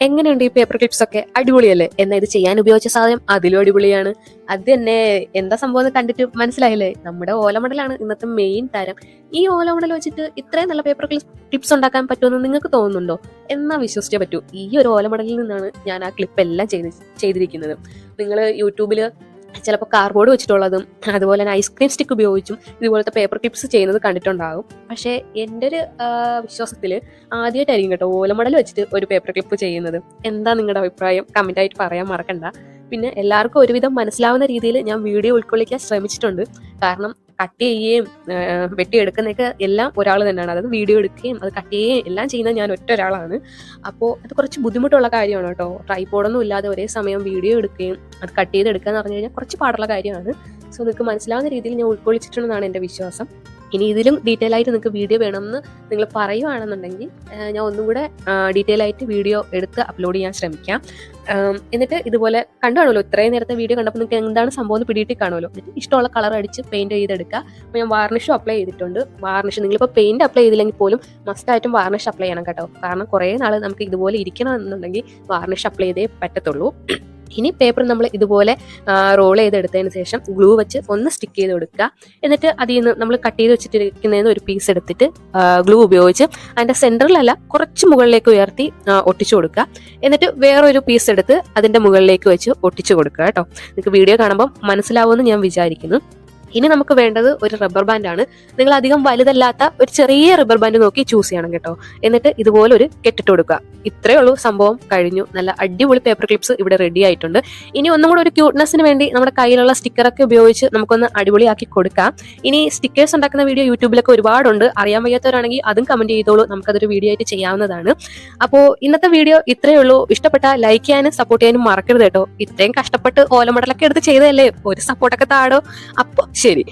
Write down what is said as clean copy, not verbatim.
എങ്ങനെയുണ്ട് ഈ paper clips ഒക്കെ? അടിപൊളിയല്ലേ? എന്നാൽ ഇത് ചെയ്യാൻ ഉപയോഗിച്ച സാധനം അതിലും അടിപൊളിയാണ്. അത് തന്നെ എന്താ സംഭവം എന്ന് കണ്ടിട്ട് മനസ്സിലായില്ലേ? നമ്മുടെ ഓലമടലാണ് ഇന്നത്തെ മെയിൻ താരം. ഈ ഓലമടൽ വെച്ചിട്ട് ഇത്രയും നല്ല പേപ്പർ ക്ലിപ്സ് ഉണ്ടാക്കാൻ പറ്റുമെന്ന് നിങ്ങൾക്ക് തോന്നുന്നുണ്ടോ? എന്നാ വിശ്വസിച്ചേ പറ്റൂ. ഈ ഒരു ഓലമടലിൽ നിന്നാണ് ഞാൻ ആ ക്ലിപ്പ് എല്ലാം ചെയ്തിരിക്കുന്നത്. നിങ്ങൾ യൂട്യൂബിൽ ചിലപ്പോൾ കാർഡ്ബോർഡ് വെച്ചിട്ടുള്ളതും അതുപോലെ തന്നെ ഐസ്ക്രീം സ്റ്റിക്ക് ഉപയോഗിച്ചും ഇതുപോലത്തെ പേപ്പർ ക്ലിപ്സ് ചെയ്യുന്നത് കണ്ടിട്ടുണ്ടാകും. പക്ഷേ എൻ്റെ ഒരു വിശ്വാസത്തിൽ ആദ്യമായിട്ടായിരിക്കും കേട്ടോ ഓലമടൽ വെച്ചിട്ട് ഒരു പേപ്പർ ക്ലിപ്പ് ചെയ്യുന്നത്. എന്താ നിങ്ങളുടെ അഭിപ്രായം? കമൻ്റായിട്ട് പറയാൻ മറക്കണ്ട. പിന്നെ എല്ലാവർക്കും ഒരുവിധം മനസ്സിലാവുന്ന രീതിയിൽ ഞാൻ വീഡിയോ ഉൾക്കൊള്ളിക്കാൻ ശ്രമിച്ചിട്ടുണ്ട്. കാരണം കട്ട് ചെയ്യുകയും വെട്ടിയെടുക്കുന്നതൊക്കെ എല്ലാം ഒരാൾ തന്നെയാണ്. അതായത് വീഡിയോ എടുക്കുകയും അത് കട്ട് ചെയ്യുകയും എല്ലാം ചെയ്യുന്നത് ഞാൻ ഒറ്റ ഒരാളാണ്. അപ്പോൾ അത് കുറച്ച് ബുദ്ധിമുട്ടുള്ള കാര്യമാണ് കേട്ടോ. ട്രൈപോഡൊന്നും ഇല്ലാതെ ഒരേ സമയം വീഡിയോ എടുക്കുകയും അത് കട്ട് ചെയ്തെടുക്കുക എന്ന് പറഞ്ഞു കഴിഞ്ഞാൽ കുറച്ച് പാടുള്ള കാര്യമാണ്. സോ നിങ്ങൾക്ക് മനസ്സിലാവുന്ന രീതിയിൽ ഞാൻ ഉൾക്കൊള്ളിച്ചിട്ടുണ്ടെന്നാണ് എൻ്റെ വിശ്വാസം. ഇനി ഇതിലും ഡീറ്റെയിൽ ആയിട്ട് നിങ്ങൾക്ക് വീഡിയോ വേണമെന്ന് നിങ്ങൾ പറയുകയാണെന്നുണ്ടെങ്കിൽ ഞാൻ ഒന്നും കൂടെ ഡീറ്റെയിൽ ആയിട്ട് വീഡിയോ എടുത്ത് അപ്ലോഡ് ചെയ്യാൻ ശ്രമിക്കാം. എന്നിട്ട് ഇതുപോലെ കണ്ടുകാണുമല്ലോ, ഇത്രയും നേരത്തെ വീഡിയോ കണ്ടപ്പോൾ നിങ്ങൾക്ക് എന്താണ് സംഭവം എന്ന് പിടിയിട്ട് കാണുമല്ലോ. എന്നിട്ട് ഇഷ്ടമുള്ള കളർ അടിച്ച് പെയിൻറ്റ് ചെയ്തെടുക്കുക. അപ്പോൾ ഞാൻ വാർണിഷും അപ്ലൈ ചെയ്തിട്ടുണ്ട്. വാർണിഷ് നിങ്ങളിപ്പോൾ പെയിൻറ്റ് അപ്ലൈ ചെയ്തില്ലെങ്കിൽ പോലും മസ്റ്റായിട്ടും വാർണിഷ് അപ്ലൈ ചെയ്യണം കേട്ടോ. കാരണം കുറേ നാൾ നമുക്ക് ഇതുപോലെ ഇരിക്കണം എന്നുണ്ടെങ്കിൽ വാർണിഷ് അപ്ലൈ ചെയ്തേ പറ്റത്തുള്ളൂ. ഇനി പേപ്പർ നമ്മൾ ഇതുപോലെ റോൾ ചെയ്തെടുത്തതിന് ശേഷം ഗ്ലൂ വെച്ച് ഒന്ന് സ്റ്റിക്ക് ചെയ്ത് കൊടുക്കുക. എന്നിട്ട് അതിൽ നിന്ന് നമ്മൾ കട്ട് ചെയ്ത് വെച്ചിട്ടിരിക്കുന്നതിന് ഒരു പീസ് എടുത്തിട്ട് ഗ്ലൂ ഉപയോഗിച്ച് അതിൻ്റെ സെൻറ്ററിലല്ല കുറച്ച് മുകളിലേക്ക് ഉയർത്തി ഒട്ടിച്ചു കൊടുക്കുക. എന്നിട്ട് വേറൊരു പീസ് എടുത്ത് അതിൻ്റെ മുകളിലേക്ക് വെച്ച് ഒട്ടിച്ചു കൊടുക്കുക കേട്ടോ. നിങ്ങൾക്ക് വീഡിയോ കാണുമ്പോൾ മനസ്സിലാവുമെന്ന് ഞാൻ വിചാരിക്കുന്നു. ഇനി നമുക്ക് വേണ്ടത് ഒരു റബ്ബർ ബാൻഡാണ്. നിങ്ങൾ അധികം വലുതല്ലാത്ത ഒരു ചെറിയ റബ്ബർ ബാൻഡ് നോക്കി ചൂസ് ചെയ്യണം കേട്ടോ. എന്നിട്ട് ഇതുപോലെ ഒരു കെട്ടിട്ട് കൊടുക്കുക. ഇത്രയേ ഉള്ളൂ, സംഭവം കഴിഞ്ഞു. നല്ല അടിപൊളി പേപ്പർ ക്ലിപ്സ് ഇവിടെ റെഡി ആയിട്ടുണ്ട്. ഇനി ഒന്നും കൂടെ ഒരു ക്യൂട്ട്നെസ്സിന് വേണ്ടി നമ്മുടെ കയ്യിലുള്ള സ്റ്റിക്കറൊക്കെ ഉപയോഗിച്ച് നമുക്കൊന്ന് അടിപൊളിയാക്കി കൊടുക്കാം. ഇനി സ്റ്റിക്കേഴ്സ് ഉണ്ടാക്കുന്ന വീഡിയോ യൂട്യൂബിലൊക്കെ ഒരുപാടുണ്ട്. അറിയാൻ വയ്യാത്തവരാണെങ്കിൽ അതും കമന്റ് ചെയ്തോളൂ, നമുക്കതൊരു വീഡിയോ ആയിട്ട് ചെയ്യാവുന്നതാണ്. അപ്പോൾ ഇന്നത്തെ വീഡിയോ ഇത്രയേ ഉള്ളൂ. ഇഷ്ടപ്പെട്ട ലൈക്ക് ചെയ്യാനും സപ്പോർട്ട് ചെയ്യാനും മറക്കരുത് കേട്ടോ. ഇത്രയും കഷ്ടപ്പെട്ട് ഓലമടലൊക്കെ എടുത്ത് ചെയ്തതല്ലേ, ഒരു സപ്പോർട്ടൊക്കെ താടോ. അപ്പോൾ ശരി.